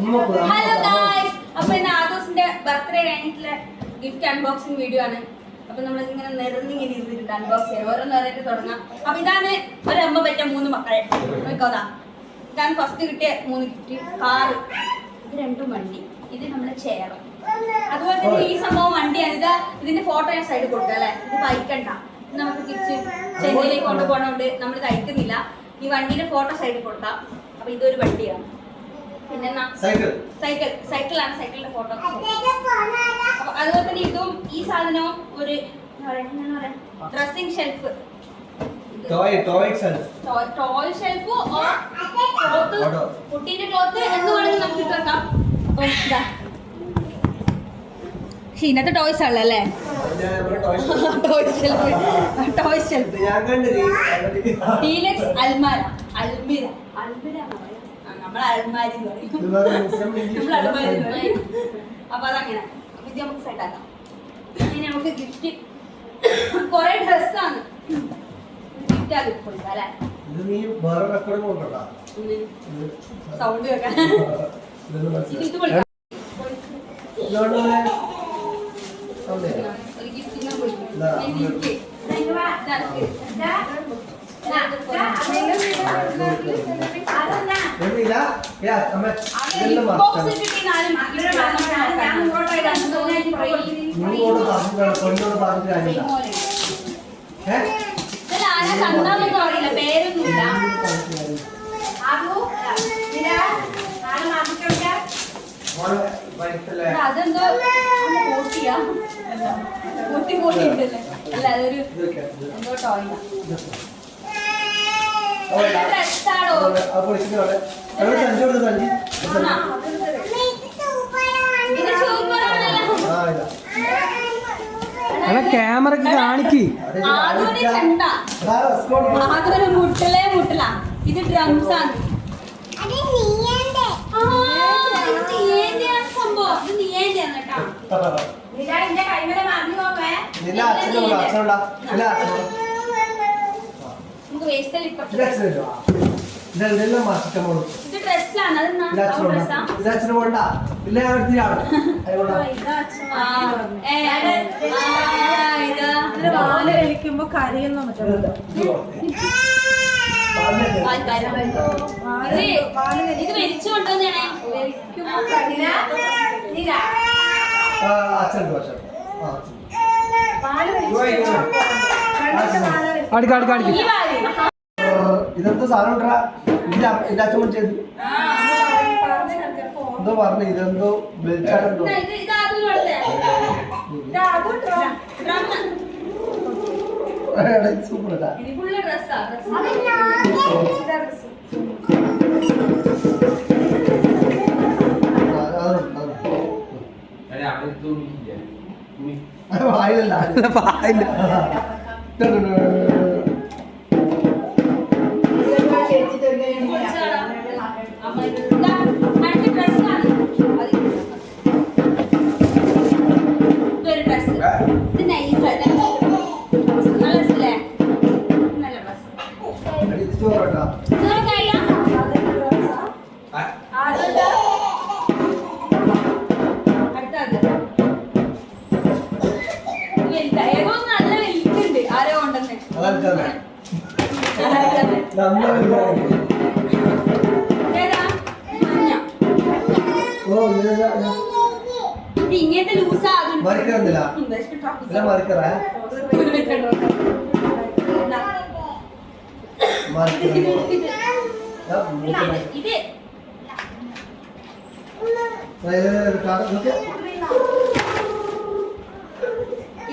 Hello guys, അപ്പൊ ഇന്ന് ആദോസിന്റെ birthday കഴിഞ്ഞിട്ടുള്ള ഗിഫ്റ്റ് അൺബോക്സിംഗ് വീഡിയോ ആണ്. അപ്പൊ നമ്മൾ ഇങ്ങനെ നിറഞ്ഞിങ്ങനെ ഇരുന്നിട്ട് അൺബോക്സ് ചെയ്യാം. ഓരോന്നോരായിട്ട് തുടങ്ങാം. അപ്പൊ ഇതാണ് ഒരമ്മ പറ്റ 3 മക്കളെ. നോക്കോതാ, ഇതാണ് ഫസ്റ്റ് കിട്ടിയ 3 ഗിഫ്റ്റ്. കാറ്, ഇത് 2 വണ്ടി, ഇത് നമ്മുടെ ചെയർ. അതുപോലെ തന്നെ ഈ സംഭവം വണ്ടിയാണ്. ഇതിന്റെ ഫോട്ടോ ഞാൻ സൈഡിൽ കൊടുക്കാം അല്ലെ. ഇത് തയ്ക്കണ്ട, നമുക്ക് തിരിച്ച് ചെന്നൈയിലേക്ക് കൊണ്ടുപോകണോണ്ട് നമ്മൾ തയ്ക്കുന്നില്ല. ഈ വണ്ടിയുടെ ഫോട്ടോ സൈഡിൽ കൊടുക്കാം. അപ്പൊ ഇതൊരു വണ്ടിയാണ്. പിന്നെ സൈക്കിളാണ്, സൈക്കിളിന്റെ ഫോട്ടോ. അപ്പൊ അതുപോലെ തന്നെ ഇതും ഈ സാധനവും ഒരു ഡ്രസ്സിംഗ് ഷെൽഫ്, ടോയ് ഷെൽഫ്, കുട്ടീന്റെ ക്ലോത്ത് എന്ന് വേണമെങ്കിൽ നമുക്ക് ഇട്ടേക്കാം. അപ്പം ഇതാ ഇന്നത്തെ ടോയ്സ് ആണല്ലേ. ടോയ് ഷെൽഫ്, ഡീലക്സ് അൽമാര, അൽമിര, നമ്മളെ അൽമാരി എന്ന് പറയും. അപ്പൊ അതങ്ങനെ. അപ്പൊ ഇത് നമുക്ക് സെറ്റ് ആക്കാം. ഇനി നമുക്ക് ഗിഫ്റ്റ് കൊറേ ഡ്രസ്സാണ് ഗിഫ്റ്റ് ആക്കി കൊടുക്കാം അല്ലെ. സൗണ്ട് കേൾക്കാൻ ഒരു ഗിഫ്റ്റിനെ പോയി കണ്ടാന്നൊന്നും അറിയില്ല, പേരൊന്നുമില്ല. അതെന്തോ പൊട്ടിയാ, പൊട്ടിണ്ടല്ലേ. അല്ല, അതൊരു എന്തോ ടോയ്യാ. ക്യാമറക്ക് കാണിക്ക്. അതൊരു മുട്ടല. ഇത് ഡ്രംസ് ആണ്. സംഭവം ഇത് നീയേന്റെയാണ് കേട്ടോ. നമുക്ക് വേസ്റ്റ് കളിക്കുമ്പോ കരയുന്ന ഇത് വലിച്ചു കൊണ്ടുവന്നാണേ. ഇതെന്തോ സാധനം ഉണ്ടാ അച്ഛൻ ചെയ്തു എന്തോ പറഞ്ഞു. ഇതെന്തോ ബെൽറ്റാണെന്തോ സൂപ്പർ ഇതാ. ഇങ്ങനത്തെ ലൂസാ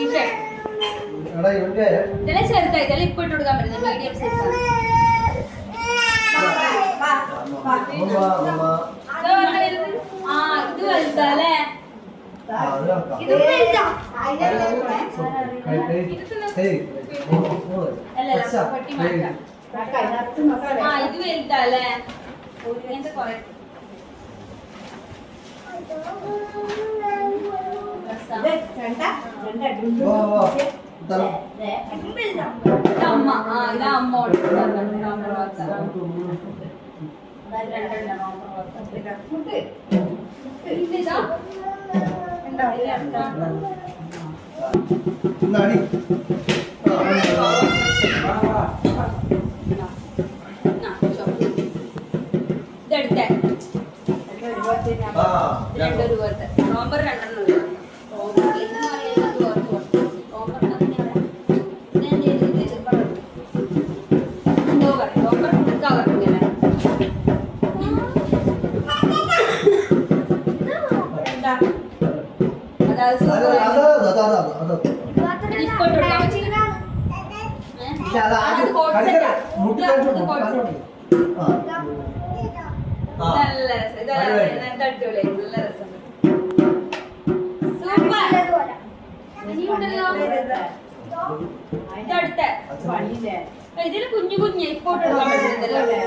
ഇത് ചെറുതായി ഇതെല്ലാം ഇപ്പൊ ഇട്ട് കൊടുക്കാൻ പറ്റുന്നത് മീഡിയം സൈസ് ആണ്. ഇത് വലുതല്ലേ. ഇത് വലുതാ. ഇത് വലുതല്ലേ. ഇങ്ങനത്തെ കൊറേ അമ്മ. ഇതാ അമ്മ ഇതാ എന്നാടി ഇതെടുത്തേ ആ 2 രൂപത്തെ റോംബർ 2 റോംബർ എന്ന് പറയുന്നത് റോംബർ നല്ല രസം ഇതല്ല അടിപൊളിയായി നല്ല രസം സൂപ്പർ ഇനിയുണ്ടല്ലോ ഇതടുത്ത ഇതില് കുഞ്ഞു കുഞ്ഞ് ഇപ്പോട്ട് എടുക്കാൻ പറ്റുന്നതല്ലേ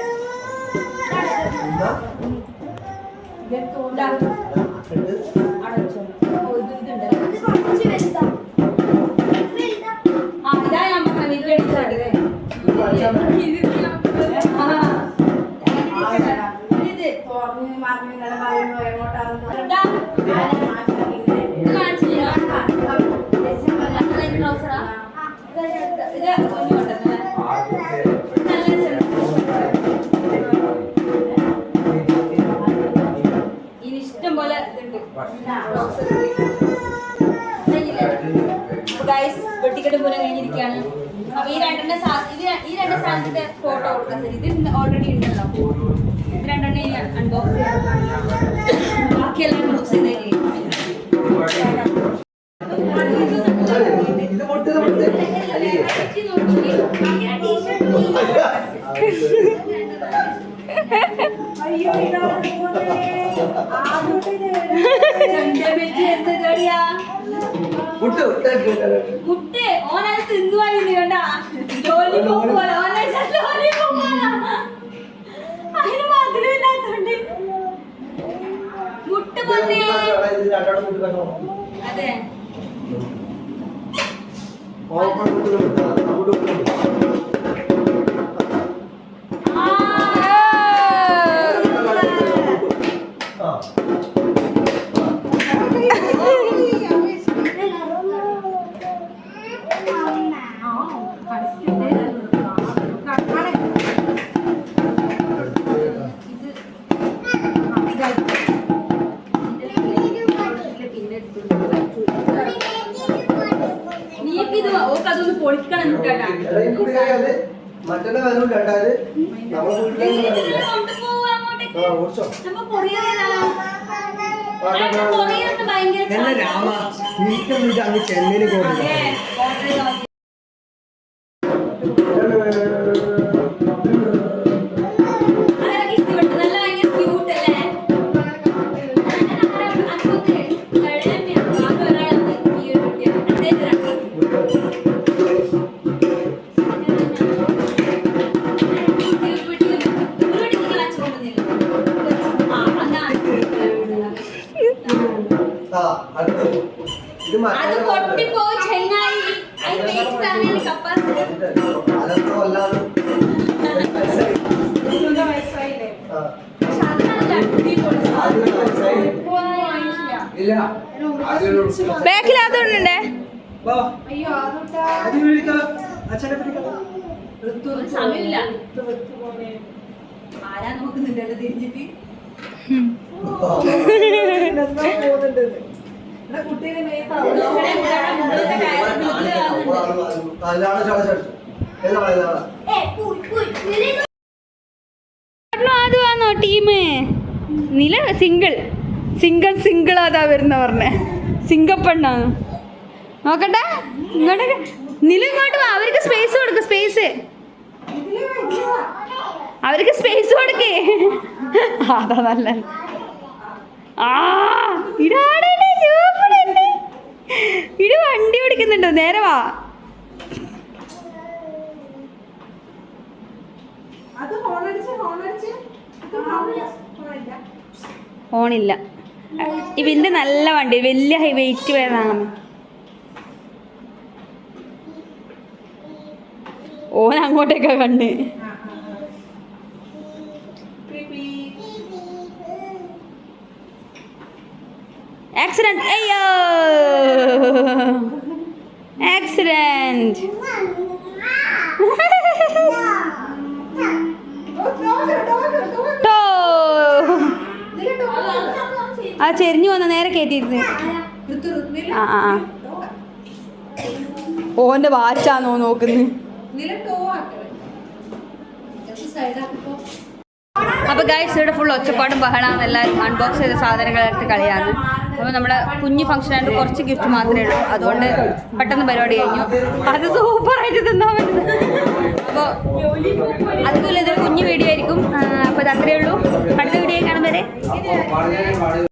ഇതാ ഞാൻ പറഞ്ഞ വലിയ ഇഷ്ടം പോലെ വെട്ടിക്കെട്ട് പോലെ കഴിഞ്ഞിരിക്കുകയാണ്. അപ്പൊ ഈ രണ്ട് സാധനത്തിന്റെ ഫോട്ടോ കൊടുക്കാൻ ഇത് ഓൾറെഡി ഉണ്ടല്ലോ. ഇത് രണ്ടെണ്ണം ഇനി അൺബോക്സ് ചെയ്യാം. ബാക്കിയെല്ലാം ബോക്സ് ചെയ്ത് മുട്ടേ ഓനത് തിന്നുവായിരുന്നു കണ്ടാ ജോലി പോകുപോലെ അതിന് മധുരമില്ലാത്തോണ്ട് മുട്ട പൊന്നേ അതെ അതൊന്ന് പൊളിക്കണം മറ്റേ വരും രണ്ടാല് രാമ അങ്ങ് ചെന്നൈയിൽ പോകുന്നത് അത് പൊട്ടിപ്പോ ചെങ്ങായി ബാക്കിൽ അതുകൊണ്ടേ സമയമില്ല ആരാ നോക്കുന്നുണ്ട് തിരിഞ്ഞിട്ട് അതുവാന്നോ ടീമ് നില സിംഗിൾ അതാ വരുന്ന പറഞ്ഞേ സിംഗപ്പെണ്ണാണ് നോക്കട്ടെ ഇങ്ങോട്ടൊക്കെ നില ഇങ്ങോട്ട് വാ അവർക്ക് സ്പേസ് കൊടുക്ക് അവർക്ക് സ്പേസ് കൊടുക്കേ അതാ നല്ല ഇട് വണ്ടി ഓടിക്കുന്നുണ്ടോ നേരെ വാ ഫോണില്ല ഇവന്റെ നല്ല വണ്ടി വലിയ ഹൈ വെയിറ്റ് വേണം ഓൻ അങ്ങോട്ടേക്കാ കണ്ണ് ആക്സിഡന്റ് അയ്യോ ആക്സിഡന്റ് ആ ചെരിഞ്ഞു വന്ന നേരെ കയറ്റിയിരുന്നു ആ ആ ആ ഓന്റെ വാച്ചാന്നോ നോക്കുന്നു അപ്പോൾ ഗൈസ് ഇവിടെ ഫുൾ ഒച്ചപ്പാടും ബഹളാണ് എല്ലാവരും അൺബോക്സ് ചെയ്ത സാധനങ്ങൾ എടുത്ത് കളിയാണ് അപ്പോൾ നമ്മുടെ കുഞ്ഞു ഫംഗ്ഷൻ ആയിട്ട് കുറച്ച് ഗിഫ്റ്റ് മാത്രമേ ഉള്ളൂ അതുകൊണ്ട് പെട്ടെന്ന് പരിപാടി കഴിഞ്ഞു അത് സൂപ്പറായിട്ട് തിന്നാൻ പറ്റുന്നത് അപ്പോൾ അതുപോലെ ഇതൊരു കുഞ്ഞു വീഡിയോ ആയിരിക്കും അപ്പോൾ ഇത് അത്രയേ ഉള്ളൂ അടുത്ത വീഡിയോ കാണുമ്പോൾ